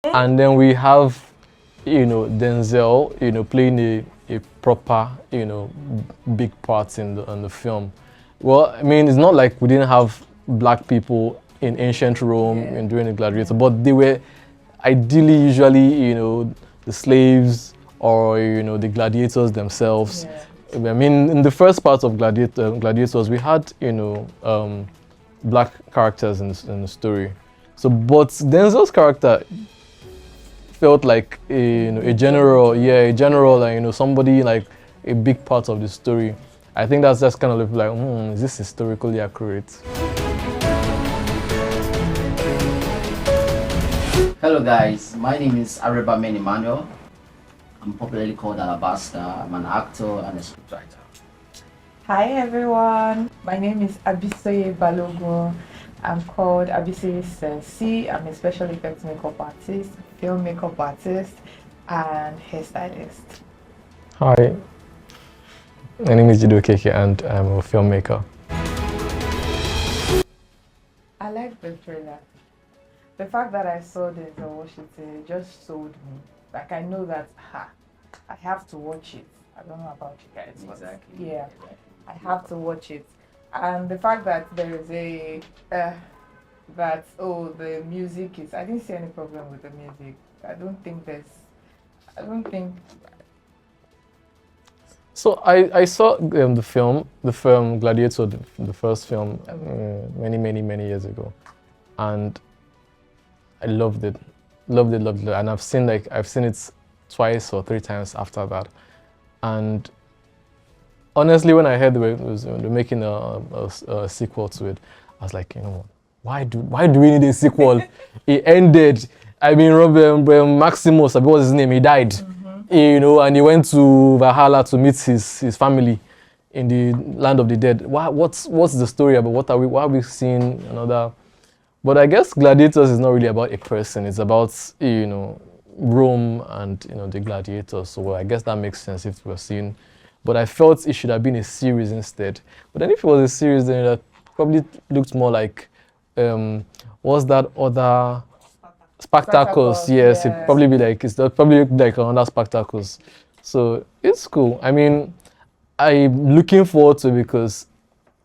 And then we have, Denzel, playing a proper, big part in the film. Well, I mean, it's not like we didn't have black people in ancient Rome and during the Gladiator, but they were ideally usually, the slaves or, the gladiators themselves. I mean, in the first part of Gladiators, we had, black characters in the story. So, but Denzel's character felt like a general, a general, like, somebody like a big part of the story. I think that's just kind of like, is this historically accurate? Hello guys, my name is Areba Emmanuel. I'm popularly called Alabaster. I'm an actor and a scriptwriter. Hi everyone, my name is Abisoye Balogun. I'm called Abisoye Sensi. I'm a special effects makeup artist, film makeup artist, and hairstylist. Hi, my name is Jido Keke and I'm a filmmaker. I like the trailer. The fact that I saw Denzel Washington just sold me. Like, I know that I have to watch it. I don't know about you guys. Exactly. Yeah, I have to watch it. And the fact that there is a the music is, I didn't see any problem with the music. I don't think. So I saw the film Gladiator, the first film, many years ago, and I loved it, and I've seen it twice or three times after that, and honestly, when I heard they were making a sequel to it, I was like, why do we need a sequel? It ended. I mean, Maximus, what was his name? He died. And he went to Valhalla to meet his family in the land of the dead. What's the story about? Why are we seeing another? But I guess Gladiators is not really about a person. It's about, Rome and, the gladiators. So I guess that makes sense if we're seeing. But I felt it should have been a series instead. But then if it was a series, then it probably looked more like, what's that other? Spartacus, yes. It'd probably be like, another Spartacus. So it's cool. I mean, I'm looking forward to it because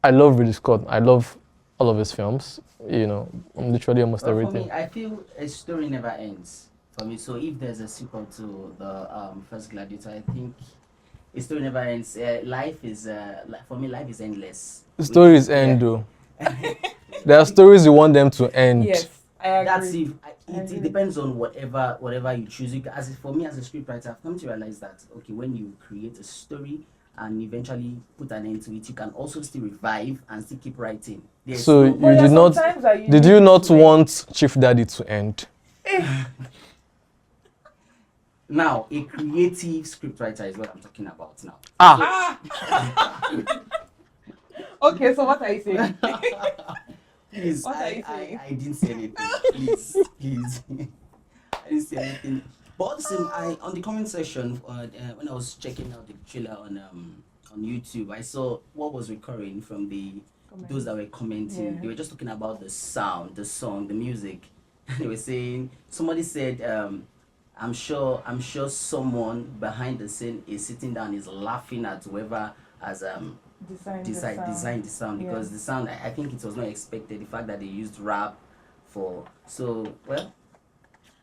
I love Ridley Scott. I love all of his films. Literally almost everything. For me, I feel a story never ends. For me, so if there's a sequel to the first Gladiator, I think a story never ends. Life is, for me, life is endless. The stories end though. There are stories you want them to end. Yes, I agree. That's if it depends on whatever you choose. For me as a scriptwriter, I've come to realize that when you create a story and eventually put an end to it, you can also still revive and still keep writing. So did you not want Chief Daddy to end? Now, a creative scriptwriter is what I'm talking about now. Okay, so what are you saying? Please, I didn't say anything. Please. I didn't say anything. But all the same, on the comment section, when I was checking out the trailer on YouTube, I saw what was recurring from those that were commenting. They were just talking about the sound, the song, the music. They were saying, somebody said, I'm sure someone behind the scene is sitting down, is laughing at whoever has designed the sound, because the sound, I think it was not expected, the fact that they used rap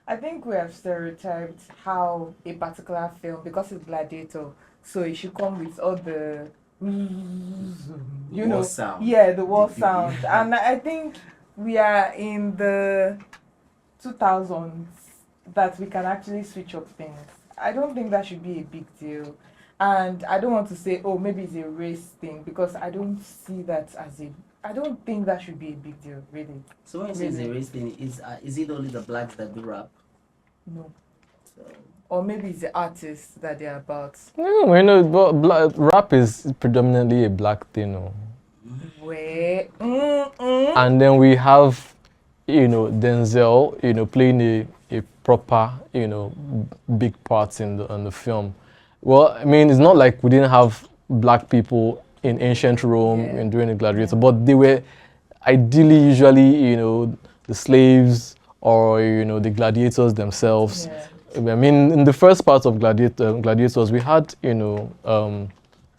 I think we have stereotyped how a particular film, because it's Gladiator, so it should come with all the war sound. Yeah, the war sound. And I think we are in the 2000s that we can actually switch up things. I don't think that should be a big deal. And I don't want to say, maybe it's a race thing, because I don't see that I don't think that should be a big deal, really. So when you say it's a race thing, is it only the blacks that do rap? No. Or maybe it's the artists that they're about. No, but rap is predominantly a black thing. And then we have, Denzel, playing a proper, big part in the film. Well, I mean, it's not like we didn't have black people in ancient Rome and during the Gladiator, but they were ideally usually, the slaves or the gladiators themselves. Yeah. I mean, in the first part of Gladiators, we had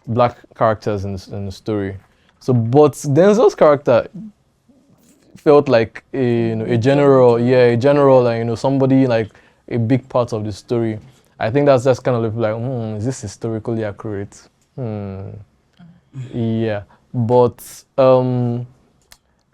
black characters in the story. So, but Denzel's character felt like a general, a general, and somebody like a big part of the story. I think that's just kind of like, is this historically accurate? Yeah, but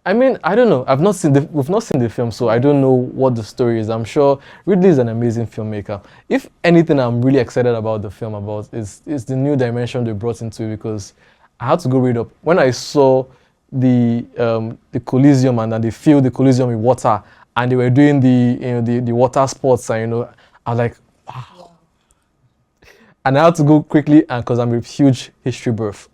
I mean, I don't know. We've not seen the film, so I don't know what the story is. I'm sure Ridley is an amazing filmmaker. If anything, I'm really excited about the film is the new dimension they brought into it, because I had to go read up. When I saw the Coliseum, and then they filled the Coliseum with water, and they were doing the water sports, and I was like, wow. And I had to go quickly, and because I'm a huge history buff,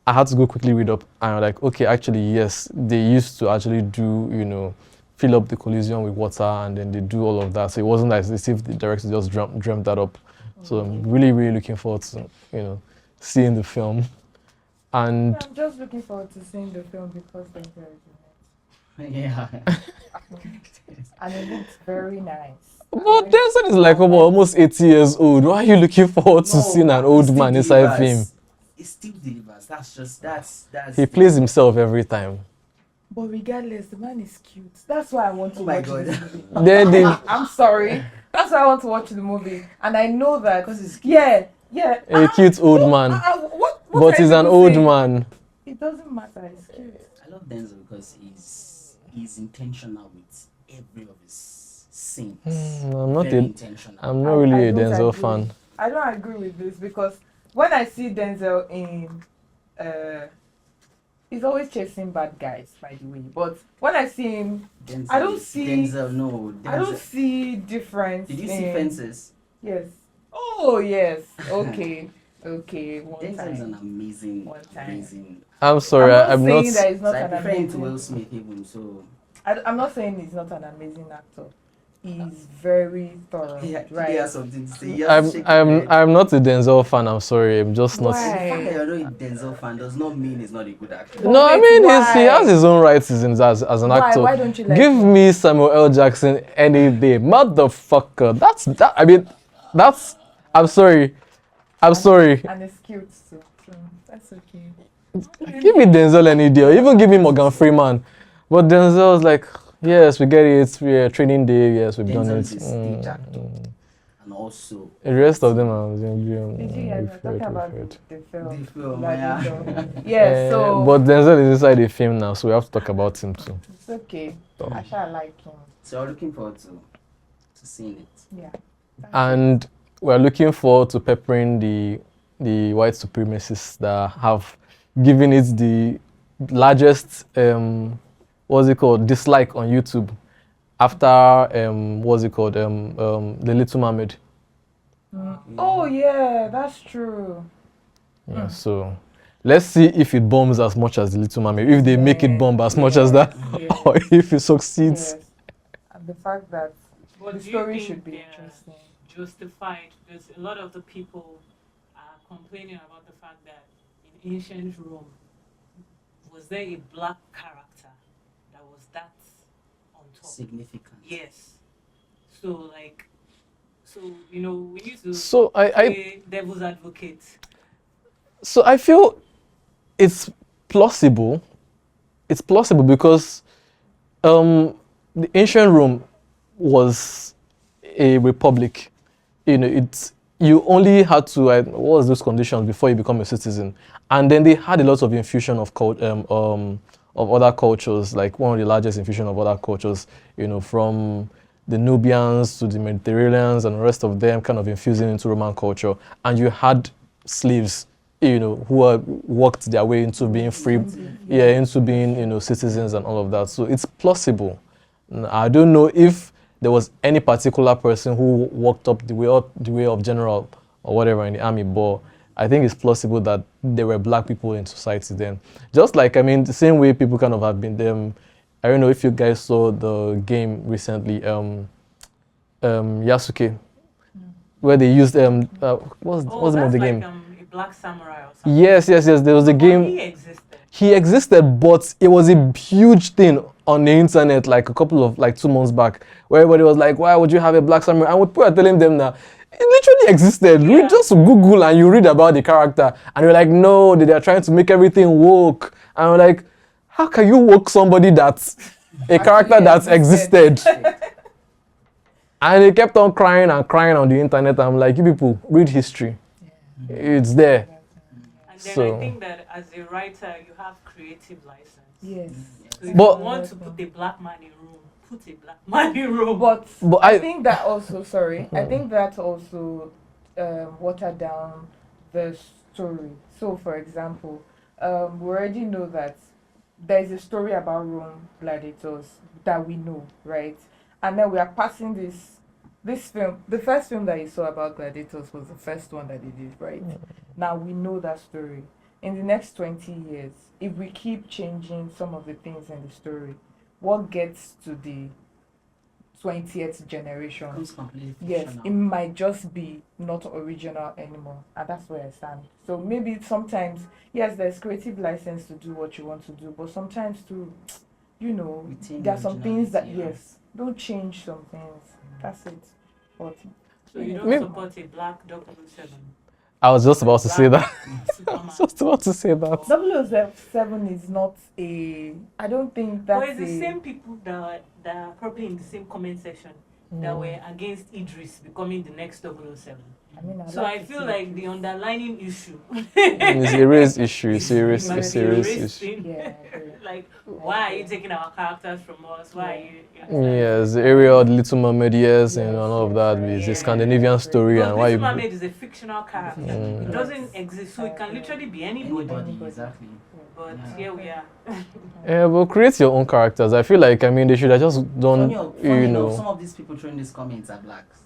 I had to go quickly read up, and I'm like, okay, actually, yes, they used to actually do, fill up the Coliseum with water, and then they do all of that. So it wasn't like as if the director just dreamt that up. So I'm really, really looking forward to, seeing the film. And I'm just looking forward to seeing the film because Denzel is in it. Yeah. And it looks very nice. but Denzel is like almost 80 years old. Why are you looking forward to seeing an old man inside film? It still delivers. That's. He plays himself every time. But regardless, the man is cute. That's why I want to watch God. this movie. Then I'm sorry. That's why I want to watch the movie. And I know that. Because it's cute. Yeah. a cute old man. What But he's an old man. It doesn't matter. It's cute. I love Denzel because he's intentional with every of his scenes. I'm not Very a, intentional. I'm not really a don't Denzel agree. fan. I don't agree with this because when I see Denzel in, he's always chasing bad guys, by the way. But when I see him, Denzel, I don't see- Denzel. No, Denzel. I don't see difference. Did you see in- Fences? Yes. Oh yes. Okay. Okay. One Denzel is an time. amazing, Time. amazing. I'm sorry, I'm not. saying that he's So not I an prefer him to amazing. Will Smith even. So I'm not saying he's not an amazing actor. He's very thorough, he right? has something to say. He has to shake his I'm head. I'm not a Denzel fan. I'm sorry. I'm just not. Why? The fact that you're not a Denzel fan does not mean he's not a good actor. No, I Wait, mean he why? has his own rights as an Why? actor. Why don't you like Give him? me Samuel L. Jackson any day, motherfucker. That's that. I mean, that's. I'm sorry. I'm sorry. And it's cute too. So that's okay. Give me Denzel any day, or even give me Morgan Freeman. But Denzel was like, yes, we get it. We're training day. Yes, we've done Denzel it. is a stage actor. And also The rest of them are. Did you guys were talking about the film? the film. Gladiator. Yeah. So But Denzel is inside the film now, so we have to talk about him too. it's okay. I shall like him. So I'm looking forward to seeing it. Yeah. And we're looking forward to peppering the white supremacists that have given it the largest what's it called, dislike on YouTube after what's it called, The Little Mermaid. Oh yeah, that's true. Yeah, so let's see if it bombs as much as The Little Mermaid, if they make it Yeah, bomb as much as that, yeah. or if it succeeds. Yes. And the fact that But the do you story think should be they're interesting. justified? Because a lot of the people are complaining about the fact that in ancient Rome, was there a black character that was that on top? Significant. Yes. So we need to So I play devil's advocate. so I feel it's plausible. It's plausible because the ancient Rome was a republic. You only had to what was those conditions before you become a citizen, and then they had a lot of infusion of other cultures, like one of the largest infusion of other cultures, from the Nubians to the Mediterraneans and the rest of them kind of infusing into Roman culture. And you had slaves, who worked their way into being free, into being, citizens and all of that. So it's plausible. I don't know if there was any particular person who walked up the way of general or whatever in the army, but I think it's plausible that there were black people in society then. Just like, the same way people kind of have been them. I don't know if you guys saw the game recently, Yasuke, where they used what's the name of the game? Like a black samurai or something. Yes. There was a But game. he existed. He existed, but it was a huge thing on the internet like a couple of like 2 months back, where everybody was like, why would you have a black samurai? And people are telling them that it literally existed. You just Google and you read about the character, and you're like, no, they are trying to make everything woke. And we're like, how can you woke somebody that's a character that's existed? And they kept on crying and crying on the internet. I'm like, you people, read history. Yeah. It's there. And then I think that as a writer, you have creative license. Yes. So if you want to put a black man in room, put a black man in room. But I think that also, I think that also watered down the story. So, for example, we already know that there's a story about Rome gladiators that we know, right? And then we are passing this film. The first film that you saw about gladiators was the first one that they did, right? Now we know that story. In the next 20 years, if we keep changing some of the things in the story, what gets to the 20th generation? Yes, it might just be not original anymore, and that's where I stand. So maybe sometimes, yes, there's creative license to do what you want to do, but sometimes too, there are some things that don't change some things. That's it. But so you don't support a black 007? I was just about to say that. I was just about to say that. 007 is not a. I don't think that's. But it's the same people that are probably in the same comment section that were against Idris becoming the next 007. I feel like the underlying issue. It's a race issue. Serious issue. Yeah. Like, why are you taking our characters from us? Why are you? Yes, the area of Little Mermaid, and all of that. It's a Scandinavian story, and why Little Mermaid is a fictional character. It doesn't exist, so it can literally be anybody. Exactly. But here we are. Yeah, but create your own characters. I feel like they should have just done. Some of these people throwing these comments are blacks.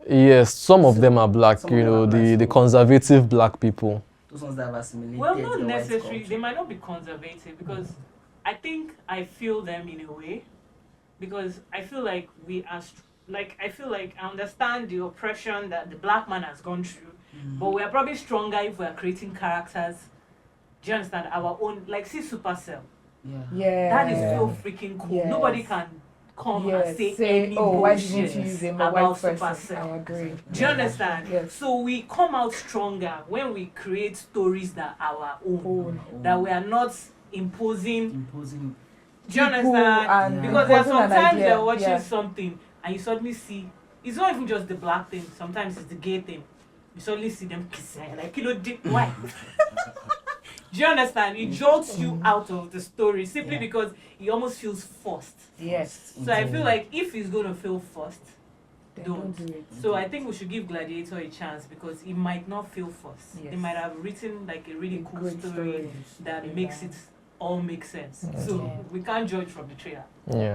Yes, some of them are black. The conservative black people. Those ones that have assimilated. Well, not necessarily. They might not be conservative because I feel them in a way, because I feel like we are I feel like I understand the oppression that the black man has gone through, but we are probably stronger if we are creating characters. Do you understand? Our own, like, see Supercell. Yeah. That is so freaking cool. Yes. Nobody can come and say any why didn't you use a about white person? Supercell. I agree. Do you understand? Yes. So we come out stronger when we create stories that are our own, that we are not imposing. Do you understand? Because there are sometimes you're watching something and you suddenly see, it's not even just the black thing, sometimes it's the gay thing. You suddenly see them kissing, like, why? Do you understand? It jolts you out of the story simply because it almost feels forced. Yes. So I feel like if it's going to feel forced, don't. Do it. So I think we should give Gladiator a chance because it might not feel forced. Yes. They might have written like a really cool story that makes it all make sense. So we can't judge from the trailer. Yeah.